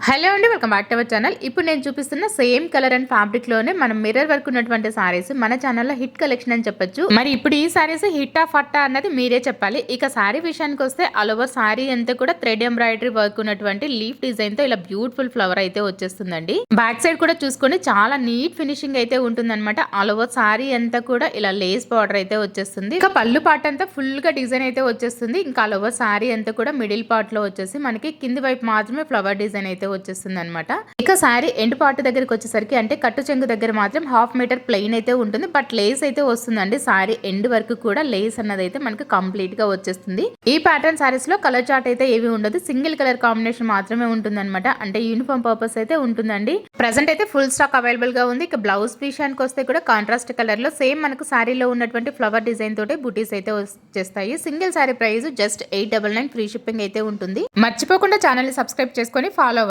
Hello అండి, welcome back to our channel. ఇప్పుడు నేను చూపిస్తున్న సేమ్ కలర్ అండ్ ఫ్యాబ్రిక్ లోనే మనం మిర్రర్ వర్క్ ఉన్నటువంటి సారీస్ మన ఛానల్లో హిట్ కలెక్షన్ అని చెప్పొచ్చు. మరి ఇప్పుడు ఈ సారీస్ హిట్టా ఫట్టా అన్నది మీరే చెప్పాలి. ఇక సారీ విషయానికి వస్తే ఆల్ ఓవర్ సారీ అంతా కూడా థ్రెడ్ ఎంబ్రాయిడరీ వర్క్ ఉన్నటువంటి లీఫ్ డిజైన్ తో ఇలా బ్యూటిఫుల్ ఫ్లవర్ అయితే వచ్చేస్తుందండి. బ్యాక్ సైడ్ కూడా చూసుకొని చాలా నీట్ ఫినిషింగ్ అయితే ఉంటుందన్నమాట. ఆల్ ఓవర్ సారీ అంతా కూడా ఇలా లేస్ బార్డర్ అయితే వచ్చేస్తుంది. ఇక పళ్ళు పార్ట్ అంతా ఫుల్ గా డిజైన్ అయితే వచ్చేస్తుంది. ఇంకా ఆల్ ఓవర్ సారీ అంతా కూడా మిడిల్ పార్ట్ లో వచ్చేసి మనకి కింది వైపు మాత్రమే ఫ్లవర్ డిజైన్ అయితే వచ్చేస్తుంది అనమాట. ఇక సారీ ఎండ్ పార్ట్ దగ్గరికి వచ్చేసరికి అంటే కట్టు చెంగు దగ్గర మాత్రం 1/2 మీటర్ ప్లెయిన్ అయితే ఉంటుంది. బట్ లేస్ అయితే వస్తుందండి. సారీ ఎండ్ వరకు కూడా లేస్ అన్నది అయితే మనకి కంప్లీట్ గా వచ్చేస్తుంది. ఈ ప్యాటర్న్ సారీస్ లో కలర్ చార్ట్ అయితే ఏవి ఉండదు. సింగిల్ కలర్ కాంబినేషన్ మాత్రమే ఉంటుంది అనమాట. అంటే యూనిఫామ్ పర్పస్ అయితే ఉంటుందండి. ప్రెసెంట్ అయితే ఫుల్ స్టాక్ అవైలబుల్ గా ఉంది. ఇక బ్లౌజ్ విషయానికి వస్తే కూడా కాంట్రాస్ట్ కలర్ లో సేమ్ మనకు సారీలో ఉన్నటువంటి ఫ్లవర్ డిజైన్ తోటి బుటీస్ అయితే వచ్చేస్తాయి. Single sorry price just 899 free shipping అయితే ఉంటుంది. మర్చిపోకుండా ఛానల్ ని సబ్స్క్రైబ్ చేసుకొని ఫాలో